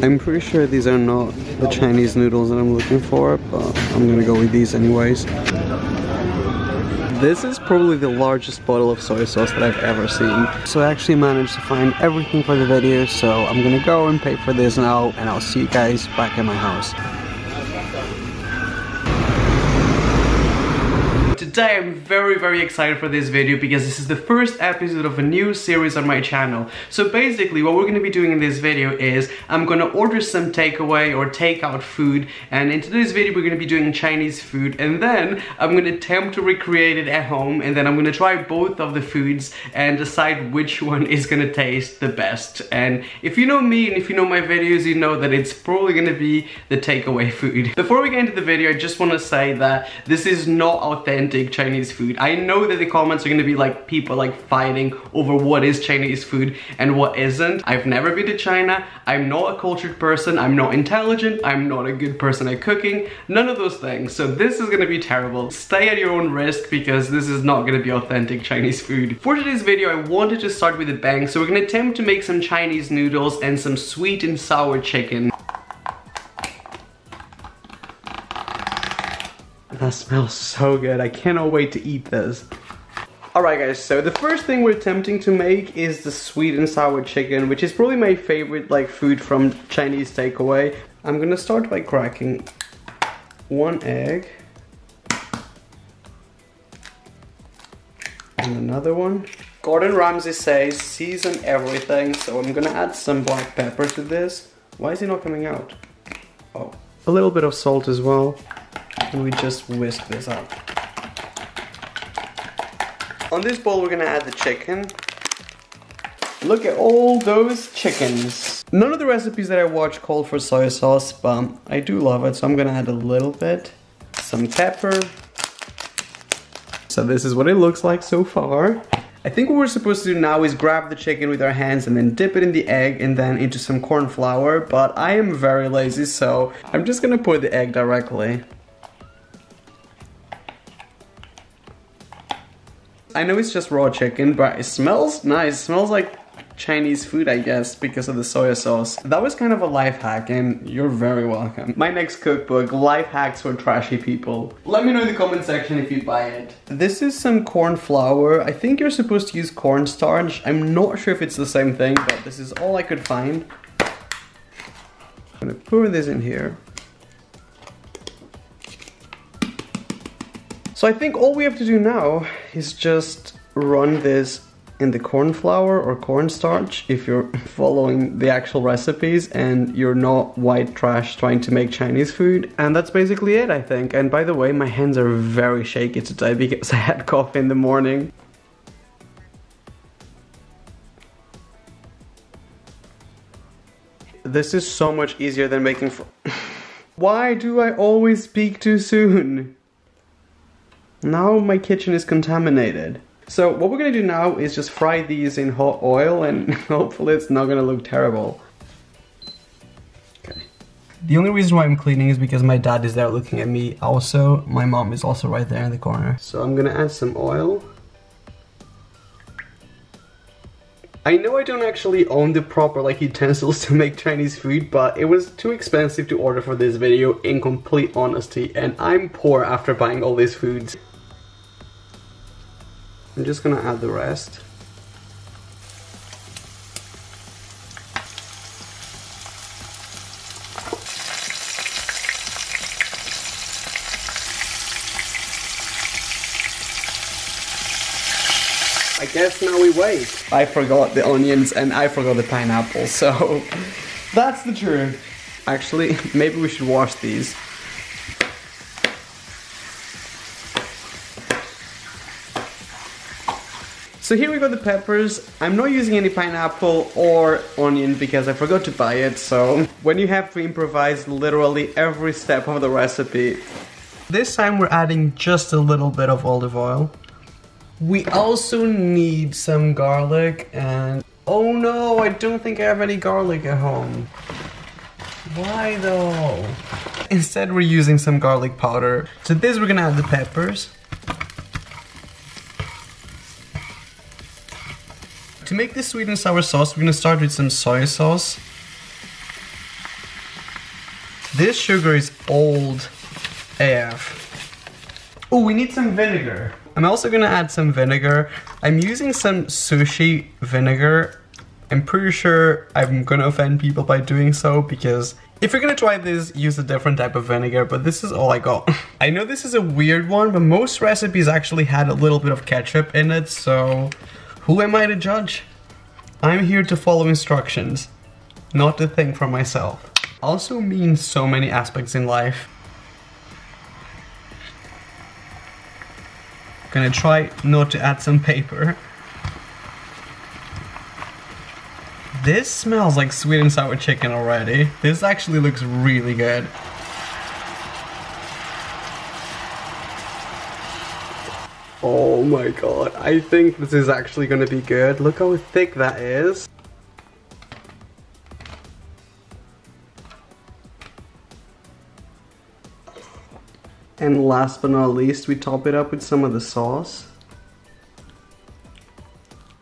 I'm pretty sure these are not the Chinese noodles that I'm looking for, but I'm gonna go with these anyways. This is probably the largest bottle of soy sauce that I've ever seen. So I actually managed to find everything for the video, so I'm gonna go and pay for this now, and I'll see you guys back at my house. Today I'm very excited for this video because this is the first episode of a new series on my channel. So basically what we're going to be doing in this video is I'm going to order some takeaway or takeout food, and in today's video we're going to be doing Chinese food, and then I'm going to attempt to recreate it at home, and then I'm going to try both of the foods and decide which one is going to taste the best. And if you know me and if you know my videos, you know that it's probably going to be the takeaway food. Before we get into the video, I just want to say that this is not authentic Chinese food. I know that the comments are gonna be like people like fighting over what is Chinese food and what isn't. I've never been to China. I'm not a cultured person. I'm not intelligent. I'm not a good person at cooking. None of those things. So this is gonna be terrible. Stay at your own risk because this is not gonna be authentic Chinese food. For today's video, I wanted to start with a bang. So we're gonna attempt to make some Chinese noodles and some sweet and sour chicken. That smells so good. I cannot wait to eat this. Alright guys, so the first thing we're attempting to make is the sweet and sour chicken, which is probably my favorite like food from Chinese takeaway. I'm gonna start by cracking one egg and another one. Gordon Ramsay says season everything, so I'm gonna add some black pepper to this. Why is it not coming out? Oh, a little bit of salt as well. And we just whisk this up. On this bowl we're gonna add the chicken. Look at all those chickens. None of the recipes that I watch call for soy sauce, but I do love it, so I'm gonna add a little bit. Some pepper. So this is what it looks like so far. I think what we're supposed to do now is grab the chicken with our hands and then dip it in the egg and then into some corn flour, but I am very lazy, so I'm just gonna pour the egg directly. I know it's just raw chicken, but it smells nice. It smells like Chinese food, I guess, because of the soy sauce. That was kind of a life hack, and you're very welcome. My next cookbook, Life Hacks for Trashy People. Let me know in the comment section if you buy it. This is some corn flour. I think you're supposed to use cornstarch. I'm not sure if it's the same thing, but this is all I could find. I'm gonna pour this in here. So I think all we have to do now is just run this in the corn flour or cornstarch if you're following the actual recipes and you're not white trash trying to make Chinese food. And that's basically it, I think. And by the way, my hands are very shaky today because I had coffee in the morning. This is so much easier than making Why do I always speak too soon? Now my kitchen is contaminated. So what we're gonna do now is just fry these in hot oil, and hopefully it's not gonna look terrible. Okay. The only reason why I'm cleaning is because my dad is there looking at me. Also, my mom is also right there in the corner. So I'm gonna add some oil. I know I don't actually own the proper like utensils to make Chinese food, but it was too expensive to order for this video, in complete honesty, and I'm poor after buying all these foods. I'm just gonna add the rest. I guess now we wait. I forgot the onions and I forgot the pineapple, so that's the truth. Actually, maybe we should wash these. So here we got the peppers. I'm not using any pineapple or onion because I forgot to buy it, so when you have to improvise literally every step of the recipe. This time we're adding just a little bit of olive oil. We also need some garlic and... oh no, I don't think I have any garlic at home. Why though? Instead we're using some garlic powder. To this we're gonna add the peppers. To make this sweet and sour sauce, we're gonna start with some soy sauce. This sugar is old AF. Oh, we need some vinegar. I'm also gonna add some vinegar. I'm using some sushi vinegar. I'm pretty sure I'm gonna offend people by doing so because if you're gonna try this, use a different type of vinegar, but this is all I got. I know this is a weird one, but most recipes actually had a little bit of ketchup in it, so who am I to judge? I'm here to follow instructions, not to think for myself. Also means so many aspects in life. Gonna try not to add some paper. This smells like sweet and sour chicken already. This actually looks really good. Oh my god, I think this is actually gonna be good. Look how thick that is. And last but not least, we top it up with some of the sauce.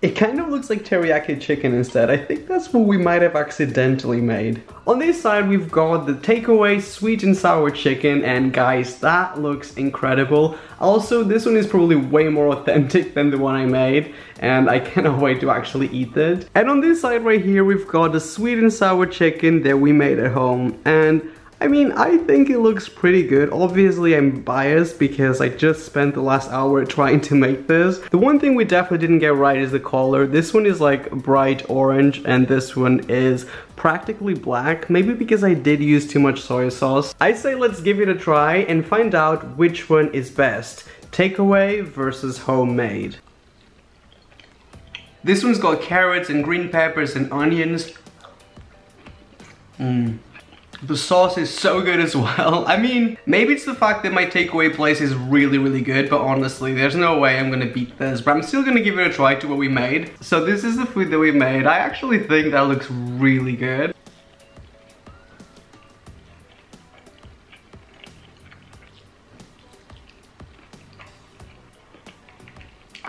It kind of looks like teriyaki chicken instead. I think that's what we might have accidentally made. On this side, we've got the takeaway sweet and sour chicken, and guys, that looks incredible. Also, this one is probably way more authentic than the one I made, and I cannot wait to actually eat it. And on this side right here, we've got the sweet and sour chicken that we made at home, and I mean, I think it looks pretty good. Obviously, I'm biased because I just spent the last hour trying to make this. The one thing we definitely didn't get right is the color. This one is like bright orange and this one is practically black. Maybe because I did use too much soy sauce. I say let's give it a try and find out which one is best. Takeaway versus homemade. This one's got carrots and green peppers and onions. The sauce is so good as well. I mean, maybe it's the fact that my takeaway place is really good, but honestly, there's no way I'm gonna beat this. But I'm still gonna give it a try to what we made. So this is the food that we made. I actually think that looks really good.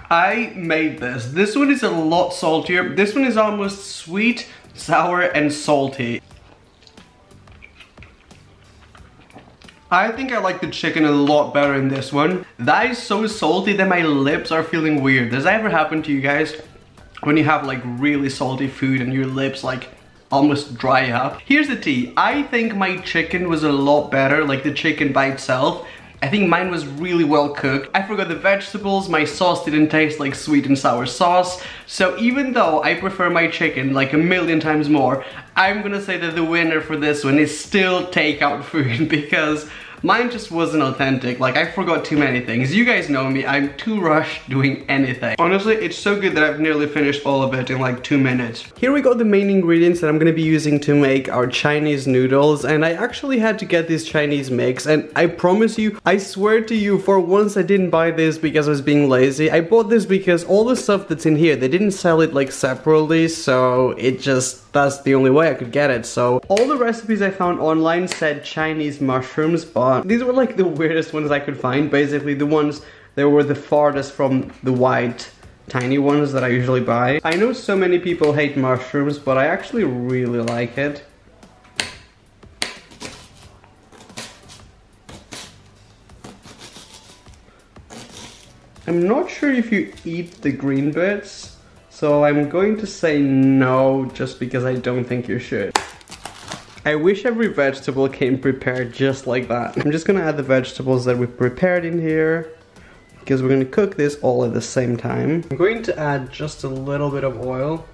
I made this. This one is a lot saltier. This one is almost sweet, sour, and salty. I think I like the chicken a lot better in this one. That is so salty that my lips are feeling weird. Does that ever happen to you guys? When you have like really salty food and your lips like almost dry up? Here's the tea. I think my chicken was a lot better, like the chicken by itself. I think mine was really well cooked. I forgot the vegetables, my sauce didn't taste like sweet and sour sauce. So even though I prefer my chicken like a million times more, I'm gonna say that the winner for this one is still takeout food because mine just wasn't authentic. Like, I forgot too many things. You guys know me, I'm too rushed doing anything. Honestly, it's so good that I've nearly finished all of it in like 2 minutes. Here we got the main ingredients that I'm gonna be using to make our Chinese noodles, and I actually had to get this Chinese mix, and I promise you, I swear to you, for once I didn't buy this because I was being lazy. I bought this because all the stuff that's in here, they didn't sell it like separately, so it just, that's the only way I could get it. So all the recipes I found online said Chinese mushrooms, but these were like the weirdest ones I could find. Basically the ones that were the farthest from the white tiny ones that I usually buy. I know so many people hate mushrooms, but I actually really like it. I'm not sure if you eat the green bits, so I'm going to say no, just because I don't think you should. I wish every vegetable came prepared just like that. I'm just gonna add the vegetables that we prepared in here, because we're gonna cook this all at the same time. I'm going to add just a little bit of oil.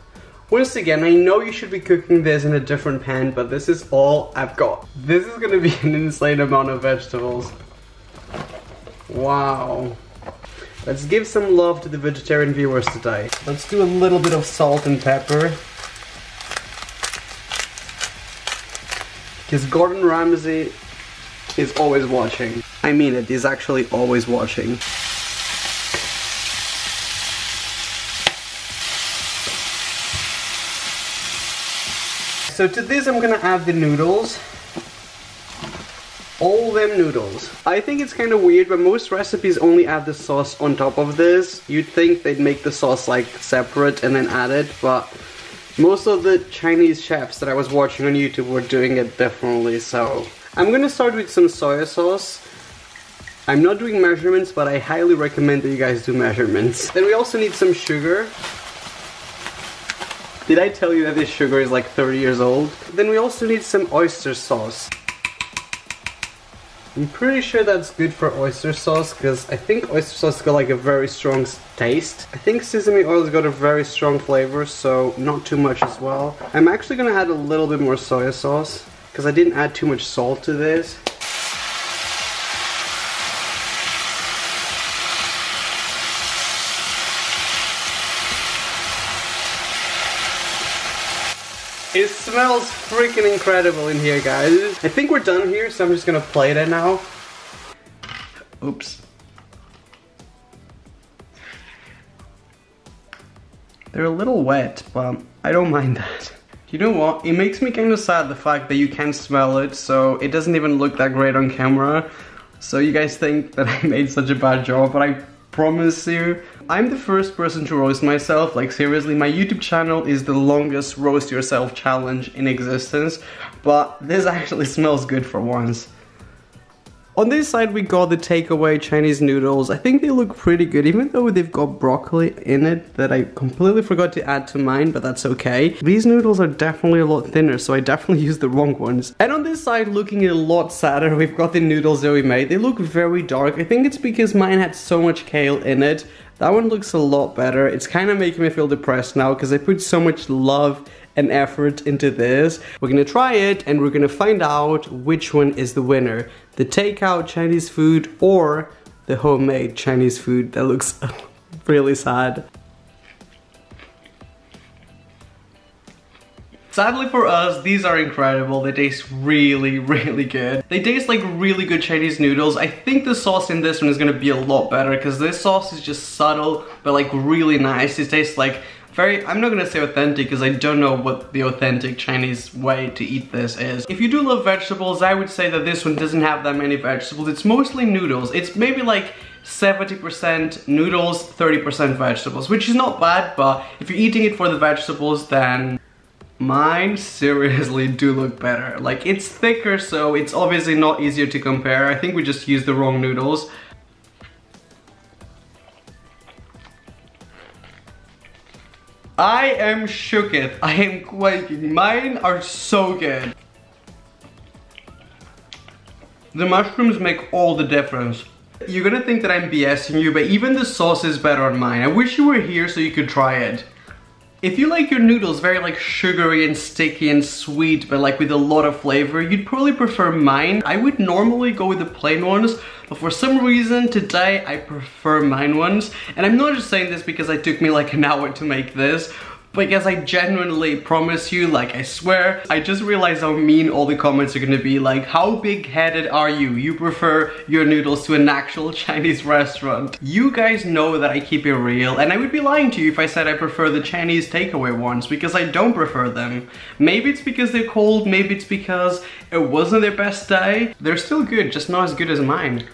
Once again, I know you should be cooking this in a different pan, but this is all I've got. This is gonna be an insane amount of vegetables. Wow. Let's give some love to the vegetarian viewers today. Let's do a little bit of salt and pepper. Because Gordon Ramsay is always watching. I mean it, he's actually always watching. So to this I'm gonna add the noodles. All them noodles. I think it's kind of weird, but most recipes only add the sauce on top of this. You'd think they'd make the sauce like separate and then add it, but most of the Chinese chefs that I was watching on YouTube were doing it differently, so I'm gonna start with some soy sauce. I'm not doing measurements, but I highly recommend that you guys do measurements. Then we also need some sugar. Did I tell you that this sugar is like 30 years old? Then we also need some oyster sauce. I'm pretty sure that's good for oyster sauce because I think oyster sauce got like a very strong taste. I think sesame oil's got a very strong flavor, so not too much as well. I'm actually gonna add a little bit more soy sauce because I didn't add too much salt to this. It smells freaking incredible in here, guys. I think we're done here, so I'm just gonna plate it now. Oops. They're a little wet, but I don't mind that. You know what? It makes me kind of sad the fact that you can't smell it, so it doesn't even look that great on camera. So you guys think that I made such a bad job, but I promise you, I'm the first person to roast myself. Like seriously, my YouTube channel is the longest roast yourself challenge in existence, but this actually smells good for once. On this side we got the takeaway Chinese noodles. I think they look pretty good, even though they've got broccoli in it that I completely forgot to add to mine, but that's okay. These noodles are definitely a lot thinner, so I definitely used the wrong ones. And on this side, looking a lot sadder, we've got the noodles that we made. They look very dark. I think it's because mine had so much kale in it. That one looks a lot better. It's kind of making me feel depressed now because I put so much love and effort into this. We're gonna try it and we're gonna find out which one is the winner. The takeout Chinese food or the homemade Chinese food that looks really sad. Sadly for us, these are incredible. They taste really, really good. They taste like really good Chinese noodles. I think the sauce in this one is gonna be a lot better because this sauce is just subtle, but like really nice. It tastes like very, I'm not gonna say authentic because I don't know what the authentic Chinese way to eat this is. If you do love vegetables, I would say that this one doesn't have that many vegetables. It's mostly noodles. It's maybe like 70% noodles, 30% vegetables, which is not bad, but if you're eating it for the vegetables, then mine seriously do look better. Like it's thicker, so it's obviously not easier to compare. I think we just used the wrong noodles. I am shooketh. I am quaking. Mine are so good. The mushrooms make all the difference. You're gonna think that I'm BSing you, but even the sauce is better on mine. I wish you were here so you could try it. If you like your noodles very like sugary and sticky and sweet, but like with a lot of flavor, you'd probably prefer mine. I would normally go with the plain ones, but for some reason today I prefer mine ones. And I'm not just saying this because it took me like an hour to make this, because I genuinely promise you, like I swear, I just realized how mean all the comments are gonna be. Like, how big-headed are you? You prefer your noodles to an actual Chinese restaurant. You guys know that I keep it real, and I would be lying to you if I said I prefer the Chinese takeaway ones, because I don't prefer them. Maybe it's because they're cold, maybe it's because it wasn't their best day. They're still good, just not as good as mine.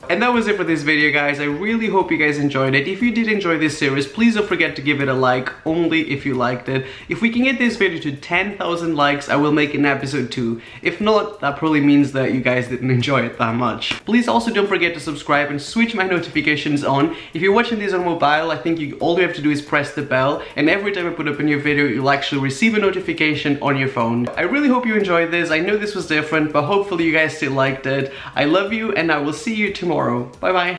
And that was it for this video, guys. I really hope you guys enjoyed it. If you did enjoy this series, please don't forget to give it a like, only if you liked it. If we can get this video to 10,000 likes, I will make an episode 2. If not, that probably means that you guys didn't enjoy it that much. Please also don't forget to subscribe and switch my notifications on. If you're watching this on mobile, I think all you have to do is press the bell, and every time I put up a new video, you'll actually receive a notification on your phone. I really hope you enjoyed this. I know this was different, but hopefully you guys still liked it. I love you, and I will see you tomorrow. Bye bye.